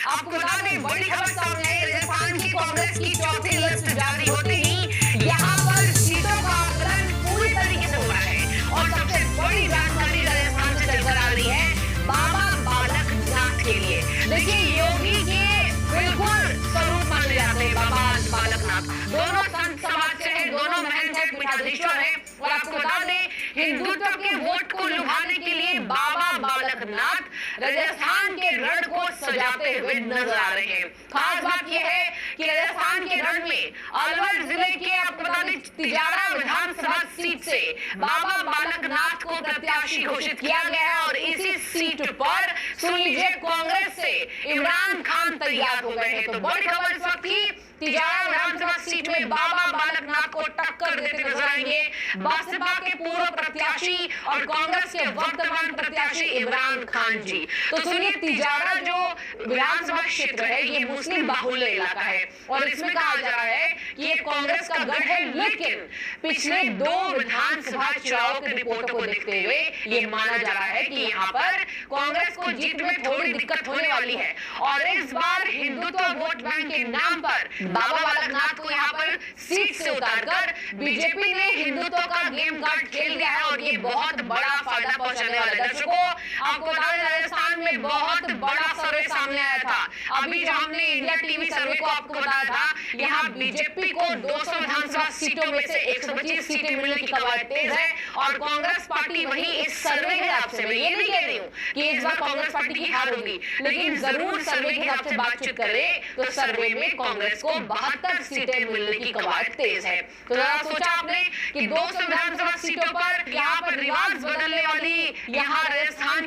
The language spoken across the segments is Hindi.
आपको बता दें बड़ी खबर सामने आई, राजस्थान की कांग्रेस की चौथी लिस्ट जारी होते ही यहाँ पर सीटों का आकलन पूरी तरीके से हो रहा है और सबसे बड़ी जानकारी राजस्थान से चलकर आ रही है बाबा बालक नाथ के लिए। देखिए योगी के बिल्कुल स्वरूप माने जाते हैं बाबा बालक नाथ, दोनों संत समाज से है, दोनों महंत है, पीठाधीश्वर है और आपको बता दें हिंदुत्व के वोट को लुभाने के लिए बाबा बालक नाथ राजस्थान के रण को सजाते हुए नजर आ रहे हैं। खास बात यह है कि राजस्थान के रण में अलवर जिले के आपको बता दें तिजारा विधानसभा सीट से बाबा बालक नाथ को प्रत्याशी घोषित किया गया है और इसी सीट पर सुन लीजिए कांग्रेस से इमरान खान तैयार हो गए हैं। तो बड़ी खबर इस वक्त की तिजारा विधानसभा सीट में बाबा बालक नाथ को टक्कर देते नजर आएंगे बसपा के पूर्व प्रत्याशी और कांग्रेस के वर्तमान प्रत्याशी इमरान खान जी। तो सुनिए तिजारा जो विधानसभा क्षेत्र है ये मुस्लिम बाहुल्य इलाका है और इसमें कहा जा रहा है कि ये कांग्रेस का गढ़ है, लेकिन पिछले 2 विधानसभा चुनाव की रिपोर्टों को देखते हुए ये माना जा रहा है कि यहाँ पर कांग्रेस को जीत में थोड़ी दिक्कत होने वाली है और इस बार हिंदुत्व वोट बैंक के नाम पर बाबा बालक नाथ को यहाँ पर सीट से उतारकर बीजेपी ने हिंदुत्व का गेम कार्ड खेल दिया है और ये बहुत बड़ा फायदा पहुंचाने वाला है। दर्शकों आपको बता दें राजस्थान में बहुत बड़ा सर्वे सामने आया था, अभी जो हमने इंडिया टीवी सर्वे को आपको बताया था यहाँ बीजेपी को 200 विधानसभा सीटों में से 125 सीटें मिलने की कवायद तेज है और कांग्रेस पार्टी वही इस सर्वे के हिसाब से, मैं ये नहीं कह रही हूँ कि इस बार कांग्रेस पार्टी की हार होगी, लेकिन जरूर सर्वे के हिसाब से बातचीत करें तो सर्वे में कांग्रेस को 72 सीटें मिलने की कवायद तेज है। तो सोचा आपने कि 200 विधानसभा सीटों पर यहाँ पर रिवाज बदलने वाली यहाँ राजस्थान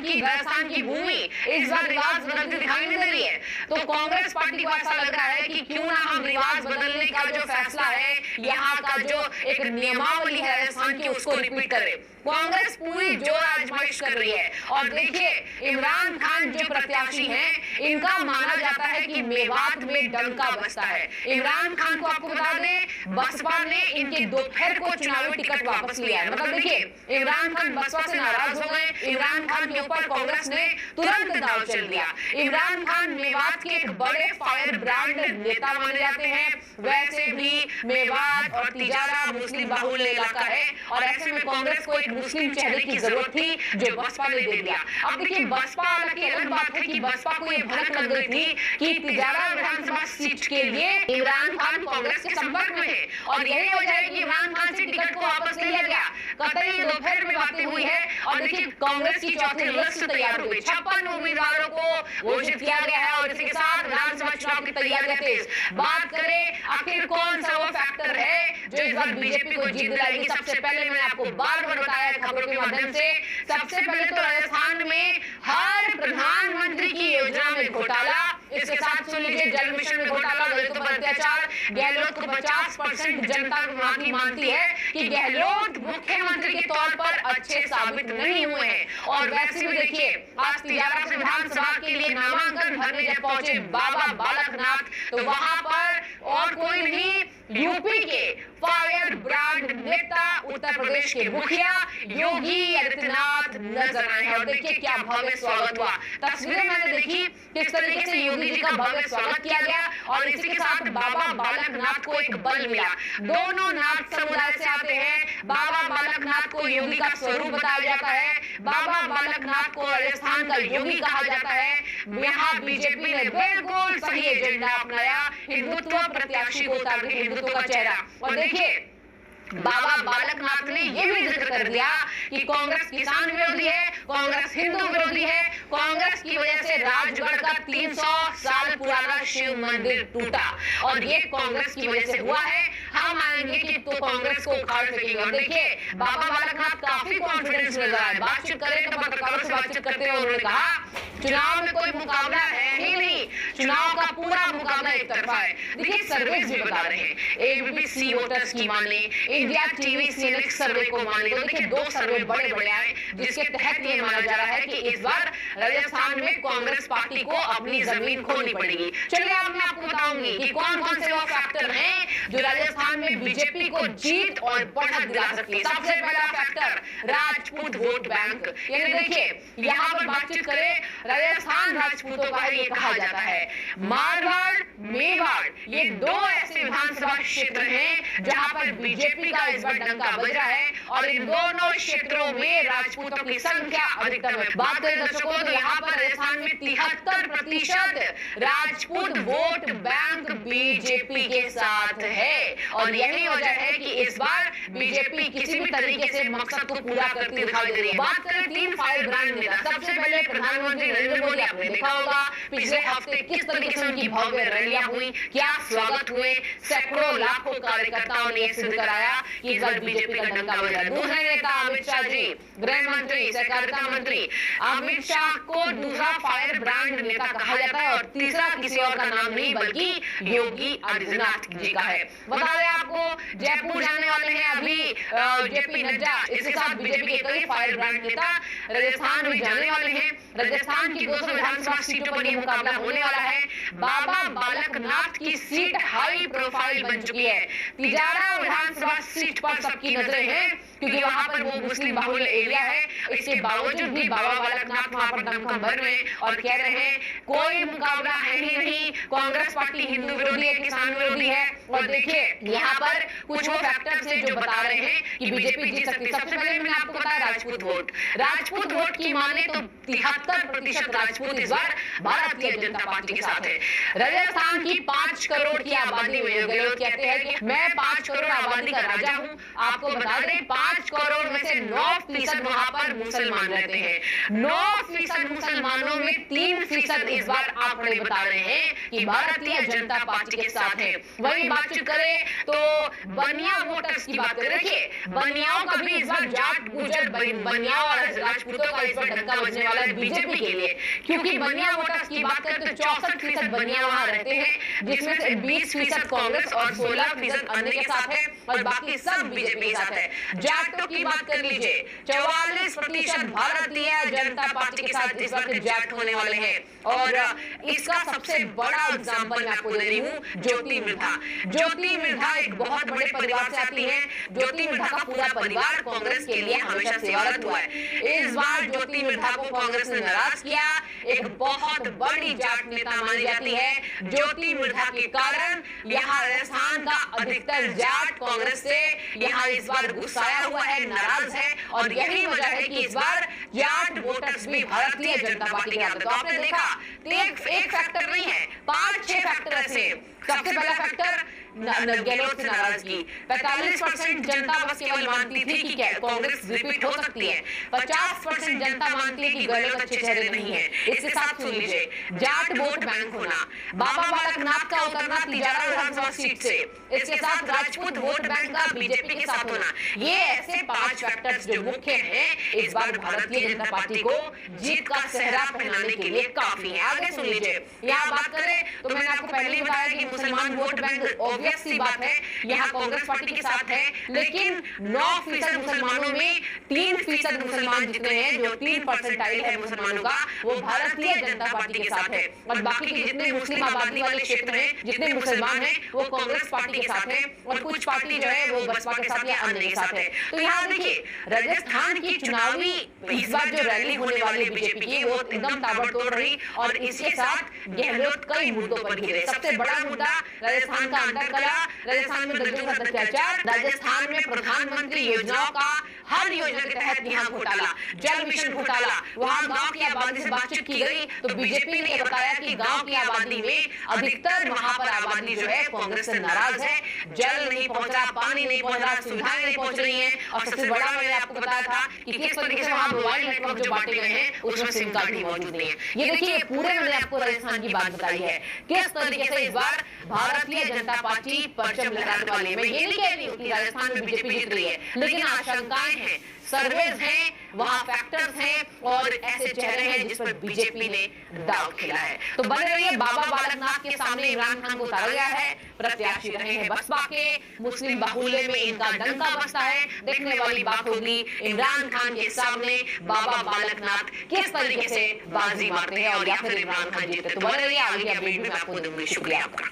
की भूमि इस बार रिवाज बदलती दिखाई नहीं दे रही है। तो कांग्रेस पार्टी को ऐसा लग रहा है कि क्यों ना हम रिवाज बदलने का जो फैसला है, यहाँ का जो एक नियमावली है राजस्थान की उसको रिपीट करें। कांग्रेस पूरी जोर आजमाइश कर रही है और देखिए इमरान खान जो प्रत्याशी हैं इनका माना जाता है कि मेवात में डंका बजता है। इमरान खान को आपको बता दें बसपा ने इनके दोपहर को चुनावी टिकट वापस लिया है, मतलब देखिए इमरान खान बसपा से नाराज हो गए, इमरान खान के ऊपर कांग्रेस ने तुरंत दाव चल दिया। इमरान खान मेवात के एक बड़े फायर ब्रांड नेता माने जाते हैं, वैसे भी मेवात और तिजारा मुस्लिम बाहुल्य इलाका है और ऐसे में कांग्रेस को एक मुस्लिम चेहरे की जरूरत थी जो बसपा ने दे दिया। अब देखिए बसपा की अलग बात है कि बसपा को ये भनक लग गई थी कि तिजारा विधानसभा सीट के लिए इमरान खान कांग्रेस के संपर्क में है और यही वजह है कि इमरान खान से टिकट को वापस ले लिया गया। कतई दोपहर में बातें हुई है और देखिए कांग्रेस की चौथी लिस्ट तैयार हो गई, 56 उम्मीदवारों को घोषित किया गया है और इसी के साथ विधानसभा चुनाव की तैयारियां तेज। बात करें आखिर कौन सा वो फैक्टर है जो इस बार बीजेपी को जीत दिलाएगी, सबसे पहले मैंने आपको बार बार बताया खबरों के माध्यम से, सबसे पहले तो राजस्थान में हर प्रधानमंत्री की योजना में घोटाला, इसके साथ सुन लीजिए जल मिशन में घोटाला, दलितों पर अत्याचार, गहलोत को 50% जनता वहां की मानती है कि गहलोत मुख्यमंत्री के तौर पर अच्छे साबित नहीं हुए हैं और वैसे भी देखिए आज तिजारा से विधानसभा के लिए नामांकन भरने जब पहुंचे बाबा बालक नाथ तो वहां पर और कोई नहीं यूपी के फायर ब्रांड नेता उत्तर प्रदेश के मुखिया योगी आदित्यनाथ नजर आए हैं और देखिए क्या भव्य स्वागत हुआ। तस्वीरें मैंने देखी किस तरीके से योगी जी का भव्य स्वागत किया गया और इसी के साथ बाबा बालक नाथ को एक बल मिला। दोनों नाथ समुदाय से आते हैं, बाबा बालक नाथ को योगी का स्वरूप बताया जाता है, बाबा बालक नाथ को राजस्थान का योगी कहा जाता है। यहाँ बीजेपी ने बिल्कुल सही एजेंडा अपनाया, हिंदुत्व प्रत्याशी को उतार के हिंदुत्व का चेहरा। और देखिए बाबा बालक नाथ ने यह भी जिक्र कर दिया कि कांग्रेस किसान विरोधी है, कांग्रेस हिंदू विरोधी है, कांग्रेस की वजह से राजगढ़ का 300 साल पुराना शिव मंदिर टूटा और ये कांग्रेस की वजह से हुआ है, हम आएंगे कि तो कांग्रेस को उखाड़ फेंकेंगे। और देखिए बाबा बालक नाथ काफी कॉन्फिडेंस नजर आया, बातचीत करें तो पत्रकारों से बातचीत करते हुए उन्होंने कहा चुनाव में कोई मुकाबला है ही नहीं, चुनाव का पूरा मुकाबला एक तरफा है। देखिए सर्वे भी बता रहे हैं, एबीपी वोटर्स की माने, इंडिया टीवी सीएनएक्स सर्वे को माने, तो देखिए 2 सर्वे बड़े बड़े आए जिसके तहत ये माना जा रहा है कि इस बार राजस्थान में कांग्रेस पार्टी को अपनी जमीन खोनी पड़ेगी। चलिए अब मैं आपको बताऊंगी कि कौन कौन से वो फैक्टर हैं जो राजस्थान में बीजेपी को जीत और बढ़त दिला सकती है। सबसे पहला फैक्टर राजपूत वोट बैंक। यानी देखिए यहाँ पर बातचीत करें, राजस्थान राजपूतों का ये कहा जाता है। मारवाड़ मेवाड़ ये दो ऐसे विधानसभा क्षेत्र हैं जहां पर बीजेपी का इस बार डंका बज रहा है और इन दोनों क्षेत्रों में राजपूतों की संख्या अधिकतम है। बात करें दर्शकों तो यहाँ पर राजस्थान में 73% राजपूत वोट बैंक बीजेपी के साथ है और यही वजह है कि इस बार बीजेपी किसी भी तरीके से मकसद को पूरा करती दिखाई दे रही है। बात करें 3 फायर ब्रांड नेता, सबसे पहले प्रधानमंत्री नरेंद्र मोदी, आपने देखा होगा पिछले हफ्ते किस तरीके से उनकी भव्य रैलियां हुई, क्या स्वागत हुए, सैकड़ों लाखों कार्यकर्ताओं ने सिद्ध कराया कि इस बार बीजेपी का डंका बज रहा है। दूसरे नेता अमित शाह जी, गृह मंत्री, सहकारिता मंत्री, अमित शाह को दूसरा फायर ब्रांड नेता कहा जाता है और तीसरा किसी और का नाम नहीं बल्कि योगी आदित्यनाथ जी का है। बता दें आपको जयपुर जाने वाले हैं अभी जेपी नड्डा, इसके साथ बीजेपी के कई फायर ब्रांड नेता राजस्थान में जाने वाले हैं। राजस्थान की 200 विधानसभा सीटों पर यह मुकाबला होने वाला है। बाबा बालकनाथ की सीट हाई प्रोफाइल बन चुकी है। तिजारा विधानसभा सीट पर सबकी नजरें हैं क्योंकि वहां पर वो मुस्लिम बाहुल्य एरिया है। इसके बावजूद भी बाबा बालकनाथ वहां पर दमखम भर रहे हैं और कह रहे हैं कोई मुकाबला है ही नहीं, कांग्रेस पार्टी हिंदू विरोधी है, किसान विरोधी है। और देखिए यहाँ पर कुछ वो फैक्टर्स हैं जो बता रहे हैं कि बीजेपी जीत सकती है। सबसे पहले मैंने आपको बताया राजपूत वोट की माने तो 73% राजपूत इस बार भारतीय जनता पार्टी के साथ है। राजस्थान की 5 करोड़ की आबादी में गहलोत कहते हैं कि मैं 5 करोड़ आबादी का राजा हूं। आपको बता दें 5 करोड़ में से 9% वहां पर मुसलमान रहते हैं। 9% मुसलमानों में 3% इस बार आंकड़े बता रहे हैं कि भारतीय जनता पार्टी के साथ है। वही बातचीत करें तो बनिया वोटर्स की बात करें, देखिए बनियाओं का भी इस बार जाट गुजर बनियाओं और राजपूतों का इस बार डंका बजने वाला है बीजेपी के लिए, क्योंकि बनिया वोटर्स की बात करें तो 64% बनिया वहां रहते हैं जिसमें से 20% कांग्रेस और 16% अन्य के साथ है और बाकी सब बीजेपी के साथ है। जाटों की बात कर लीजिए 44% भारतीय जनता पार्टी के साथ इस वक्त जाट होने वाले हैं और इसका सबसे बड़ा एग्जाम्पल मैं आपको दे रही हूँ ज्योति मिर्धा एक बहुत बड़े परिवार से आती है। ज्योति मिर्धा का पूरा परिवार कांग्रेस के लिए हमेशा सेवारत हुआ है। इस बार ज्योति मिर्धा को कांग्रेस ने नाराज किया। एक बहुत बड़ी जाट नेता मानी जाती है। ज्योति मिर्धा के कारण यहाँ राजस्थान का अधिकतर जाट कांग्रेस से यहाँ इस बार गुस्साया हुआ है, नाराज है और यही वजह है कि इस बार जाट वोटर्स भी भारतीय जनता पार्टी के आते। तो आपने देखा एक फैक्टर नहीं है, 5-6 फैक्टर ऐसे। सबसे पहला फैक्टर गहलोत से नाराजगी। 45% जनता बस केवल मानती थी कि कांग्रेस रिपीट हो सकती है। 50% जनता मानती है कि गहलोत अच्छे चेहरे नहीं है। इसके साथ सुन लीजिए जाट वोट बैंक होना, बाबा बालकनाथ का उतरना तिजारा विधानसभा सीट से, इसके साथ राजपूत वोट बैंक का बीजेपी के साथ होना, ये ऐसे 5 फैक्टर्स जो मुख्य हैं इस बार भारतीय जनता पार्टी को जीत का सेहरा पहनाने के लिए काफी है। आगे सुन लीजिए, यहाँ बात करें तो मैंने आपको पहले ही बताया कि मुसलमान वोट बैंक ऑब्वियस सी बात है यहाँ कांग्रेस पार्टी के साथ है, लेकिन 9% मुसलमानों में 3% मुसलमान जितने हैं, जो 3% है मुसलमानों का, वो भारतीय जनता पार्टी के साथ है और बाकी के जितने मुस्लिम आबादी वाले क्षेत्र हैं, जितने मुसलमान हैं, वो कांग्रेस पार्टी के साथ है और कुछ पार्टी जो है वो बसपा के साथ या अन्य के साथ है। तो यहाँ देखिए राजस्थान की चुनावी इस बार जो रैली होने वाली बीजेपी की वो एकदम ताबड़तोड़ रही और इसके साथ गहलोत कई मुद्दों पर घिरे। सबसे बड़ा मुद्दा राजस्थान का अंतरकला, राजस्थान में दलितों का अत्याचार, राजस्थान में प्रधानमंत्री योजनाओं का हर योजना के तहत यहाँ घोटाला, जल मिशन घोटाला, वहाँ गांव की आबादी से बातचीत की गई तो बीजेपी ने बताया कि गांव की आबादी में अधिकतर वहां पर आबादी जो है कांग्रेस से नाराज है। जल नहीं पहुंच रहा, पानी नहीं पहुंच रहा, सुविधाएं नहीं पहुंच रही हैं और सबसे बड़ा मैंने आपको बताया था कि किस तरीके से वहाँ मोबाइल नेटवर्क जो बांटे गए हैं उसमें सिम कार्ड ही मौजूद नहीं है। ये देखिए पूरे मैंने आपको राजस्थान की बात बताई है किस तरीके से इस बार भारतीय जनता पार्टी पार्टी परचम लहराने वाली है। मैं ये नहीं कह रही हूँ कि राजस्थान में बीजेपी जीत रही है, लेकिन आशंकाएं हैं, सर्वेज हैं, वहां फैक्टर्स हैं और ऐसे चेहरे हैं जिस पर बीजेपी ने दांव खेला है। तो बने रहिए, बाबा बालकनाथ के सामने इमरान खान को उतारा गया है, प्रत्याशी रहे हैं बसपा के, मुस्लिम बाहुल्य में इनका डंका बसता है। देखने वाली बात होगी इमरान खान के सामने बाबा बालकनाथ किस तरीके से बाजी मारते हैं और या फिर इमरान खान जीतते। तो बने रहिए, आगे की अपडेट में मैं आपको दूंगी। शुक्रिया आपका।